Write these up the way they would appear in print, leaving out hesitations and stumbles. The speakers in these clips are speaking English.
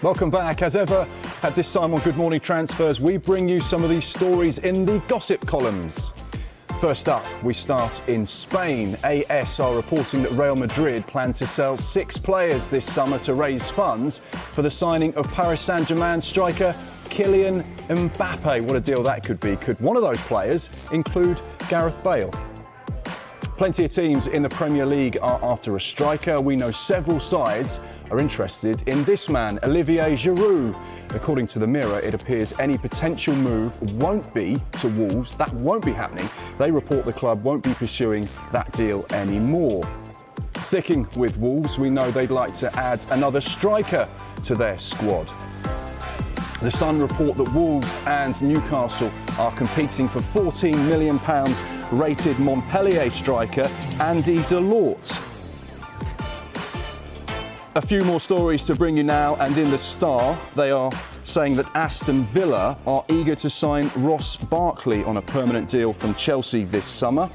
Welcome back. As ever, at this time on Good Morning Transfers, we bring you some of these stories in the gossip columns. First up, we start in Spain. AS are reporting that Real Madrid plan to sell 6 players this summer to raise funds for the signing of Paris Saint-Germain striker Kylian Mbappe. What a deal that could be. Could one of those players include Gareth Bale? Plenty of teams in the Premier League are after a striker. We know several sides are interested in this man, Olivier Giroud. According to the Mirror, it appears any potential move won't be to Wolves. That won't be happening. They report the club won't be pursuing that deal anymore. Sticking with Wolves, we know they'd like to add another striker to their squad. The Sun report that Wolves and Newcastle are competing for £14 million rated Montpellier striker Andy Delort. A few more stories to bring you now, and in the Star, they are saying that Aston Villa are eager to sign Ross Barkley on a permanent deal from Chelsea this summer.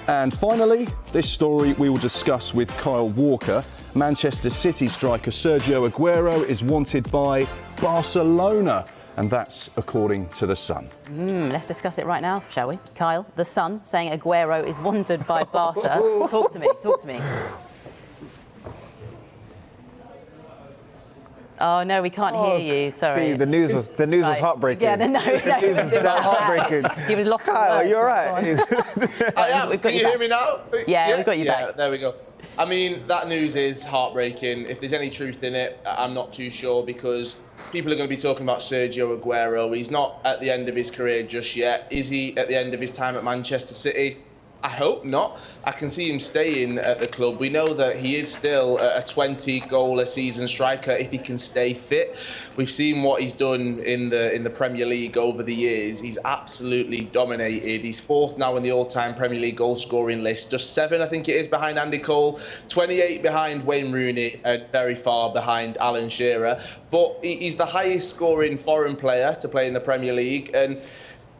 And finally, this story we will discuss with Kyle Walker. Manchester City striker Sergio Aguero is wanted by Barcelona, and that's according to The Sun. Let's discuss it right now, shall we? Kyle, The Sun saying Aguero is wanted by Barca. Talk to me. Oh no, we can't hear you. Sorry. See, the news was heartbreaking. Yeah, the news was that heartbreaking. He was lost. Kyle, you're right. I am. Can you hear me now? Yeah, we've got you back. There we go. I mean, that news is heartbreaking. If there's any truth in it, I'm not too sure, because people are going to be talking about Sergio Aguero. He's not at the end of his career just yet. Is he at the end of his time at Manchester City? I hope not. I can see him staying at the club. We know that he is still a 20-goal-a-season striker if he can stay fit. We've seen what he's done in the Premier League over the years. He's absolutely dominated. He's 4th now in the all-time Premier League goal-scoring list. Just 7, I think it is, behind Andy Cole, 28 behind Wayne Rooney, and very far behind Alan Shearer. But he's the highest-scoring foreign player to play in the Premier League, and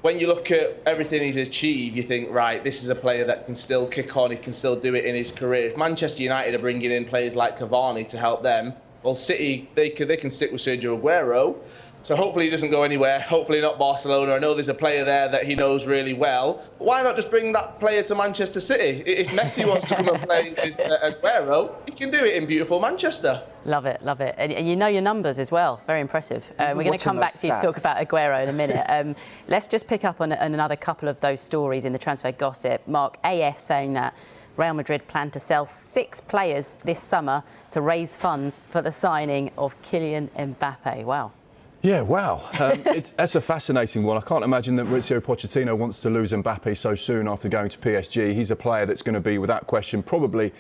when you look at everything he's achieved, you think, right, this is a player that can still kick on, he can still do it in his career. If Manchester United are bringing in players like Cavani to help them, well, City, they can stick with Sergio Aguero. So hopefully he doesn't go anywhere, hopefully not Barcelona. I know there's a player there that he knows really well. Why not just bring that player to Manchester City? If Messi wants to come and play with Aguero, he can do it in beautiful Manchester. Love it. And you know your numbers as well. Very impressive. We're going to come back to you to talk about Aguero in a minute. Let's just pick up on another couple of those stories in the transfer gossip. Mark, AS saying that Real Madrid plan to sell 6 players this summer to raise funds for the signing of Kylian Mbappe. Wow. Yeah, wow. That's a fascinating one. I can't imagine that Mauricio Pochettino wants to lose Mbappe so soon after going to PSG. He's a player that's going to be, without question, probably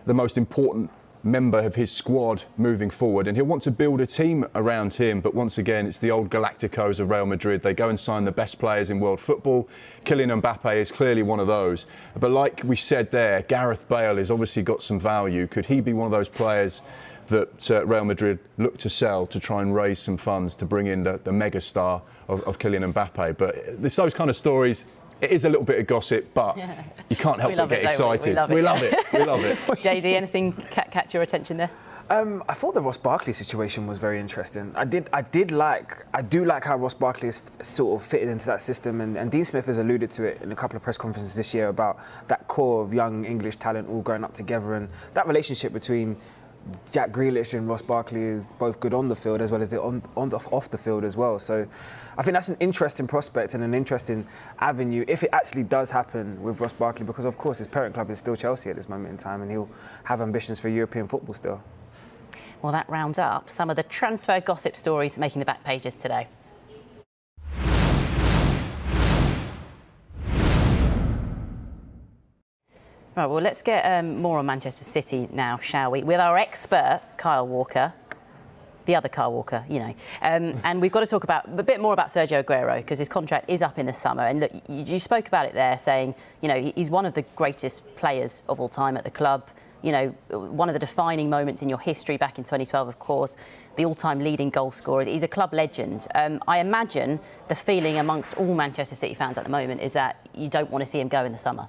the most important member of his squad moving forward, and he'll want to build a team around him. But once again, it's the old Galacticos of Real Madrid. They go and sign the best players in world football. Kylian Mbappe is clearly one of those. But like we said there, Gareth Bale has obviously got some value. Could he be one of those players that Real Madrid look to sell to try and raise some funds to bring in the mega star of Kylian Mbappe? But there's those kind of stories. It is a little bit of gossip, but you can't help but get excited. We love it. We love it. Jay-Z, anything catch your attention there? I thought the Ross Barkley situation was very interesting. I do like how Ross Barkley is sort of fitted into that system, and Dean Smith has alluded to it in a couple of press conferences this year about that core of young English talent all growing up together, and that relationship between Jack Grealish and Ross Barkley is both good on the field as well as off the field as well. So I think that's an interesting prospect and an interesting avenue if it actually does happen with Ross Barkley, because of course his parent club is still Chelsea at this moment in time, and he'll have ambitions for European football still. Well, that rounds up some of the transfer gossip stories making the back pages today. Right, well, let's get more on Manchester City now, shall we? With our expert, Kyle Walker, the other Kyle Walker, you know. And we've got to talk about a bit more about Sergio Aguero, because his contract is up in the summer. And look, you spoke about it there, saying, you know, he's one of the greatest players of all time at the club. You know, one of the defining moments in your history back in 2012, of course, the all-time leading goal scorer. He's a club legend. I imagine the feeling amongst all Manchester City fans at the moment is that you don't want to see him go in the summer.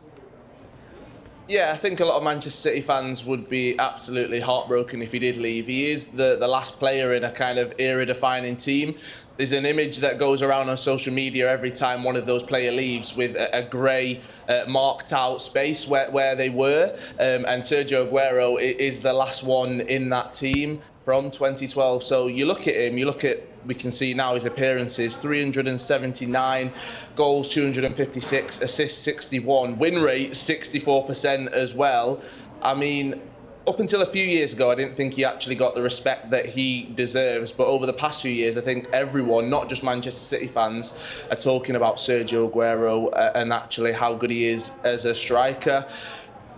Yeah, I think a lot of Manchester City fans would be absolutely heartbroken if he did leave. He is the last player in a kind of era-defining team. There's an image that goes around on social media every time one of those players leaves with a grey marked out space where they were. And Sergio Aguero is the last one in that team from 2012. So you look at him, we can see now his appearances, 379 goals, 256 assists, 61, win rate 64% as well. I mean, up until a few years ago, I didn't think he actually got the respect that he deserves. But over the past few years, I think everyone, not just Manchester City fans, are talking about Sergio Aguero and actually how good he is as a striker.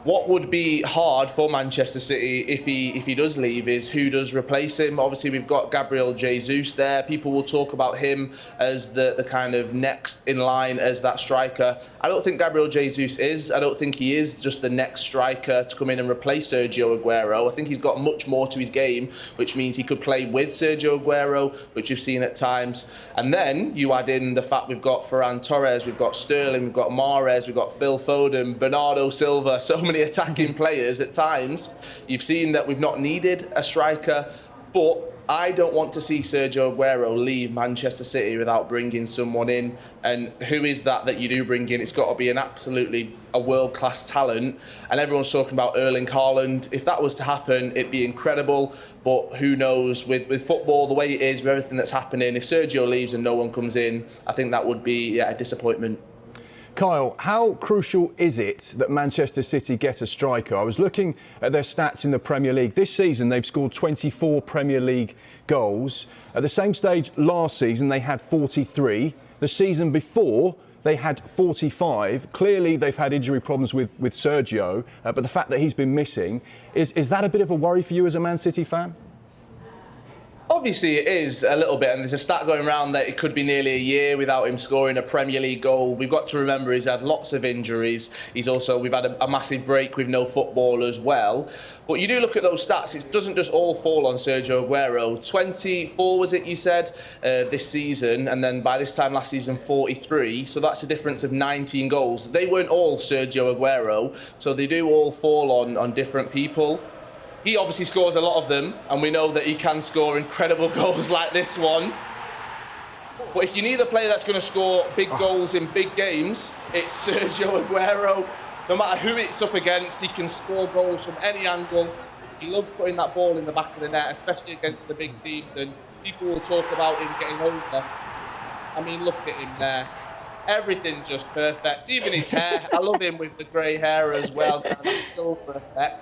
What would be hard for Manchester City if he does leave is who does replace him. Obviously, we've got Gabriel Jesus there. People will talk about him as the kind of next in line as that striker. I don't think Gabriel Jesus is. I don't think he is just the next striker to come in and replace Sergio Aguero. I think he's got much more to his game, which means he could play with Sergio Aguero, which we've seen at times. And then you add in the fact we've got Ferran Torres, we've got Sterling, we've got Mahrez, we've got Phil Foden, Bernardo Silva, so many attacking players at times. You've seen that we've not needed a striker, but I don't want to see Sergio Aguero leave Manchester City without bringing someone in. And who is that you do bring in? It's got to be a world-class talent. And everyone's talking about Erling Haaland. If that was to happen, it'd be incredible. But who knows, with football the way it is, with everything that's happening, if Sergio leaves and no one comes in, I think that would be a disappointment. Kyle, how crucial is it that Manchester City get a striker? I was looking at their stats in the Premier League. This season, they've scored 24 Premier League goals. At the same stage last season, they had 43. The season before, they had 45. Clearly, they've had injury problems with Sergio, but the fact that he's been missing, is that a bit of a worry for you as a Man City fan? Obviously, it is a little bit, and there's a stat going around that it could be nearly a year without him scoring a Premier League goal. We've got to remember he's had lots of injuries. We've had a massive break with no football as well. But you do look at those stats, it doesn't just all fall on Sergio Aguero. 24 was it, you said, this season, and then by this time last season, 43. So that's a difference of 19 goals. They weren't all Sergio Aguero, so they do all fall on different people. He obviously scores a lot of them, and we know that he can score incredible goals like this one. But if you need a player that's going to score big goals in big games, it's Sergio Aguero. No matter who it's up against, he can score goals from any angle. He loves putting that ball in the back of the net, especially against the big teams, and people will talk about him getting over. I mean, look at him there. Everything's just perfect, even his hair. I love him with the grey hair as well, kind of silver effect.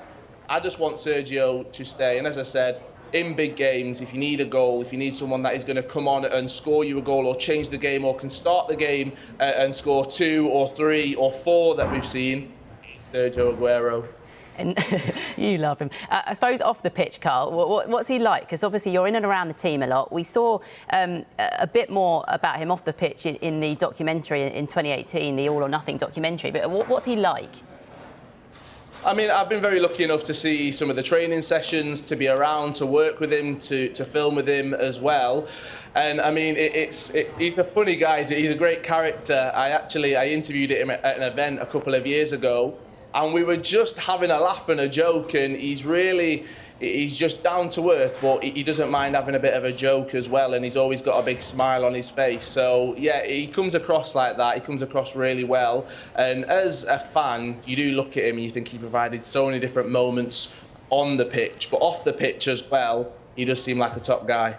I just want Sergio to stay. And as I said, in big games, if you need a goal, if you need someone that is going to come on and score you a goal or change the game or can start the game and score 2 or 3 or 4 that we've seen, it's Sergio Aguero. And you love him. I suppose off the pitch, Carl, what's he like? Because obviously you're in and around the team a lot. We saw a bit more about him off the pitch in the documentary in 2018, the All or Nothing documentary. But what's he like? I mean, I've been very lucky enough to see some of the training sessions, to be around, to work with him, to film with him as well. And I mean, he's a funny guy. He's a great character. I interviewed him at an event a couple of years ago, and we were just having a laugh and a joke. And he's just down to earth, but he doesn't mind having a bit of a joke as well. And he's always got a big smile on his face. So yeah, he comes across like that. He comes across really well. And as a fan, you do look at him and you think he provided so many different moments on the pitch, but off the pitch as well, he does seem like a top guy.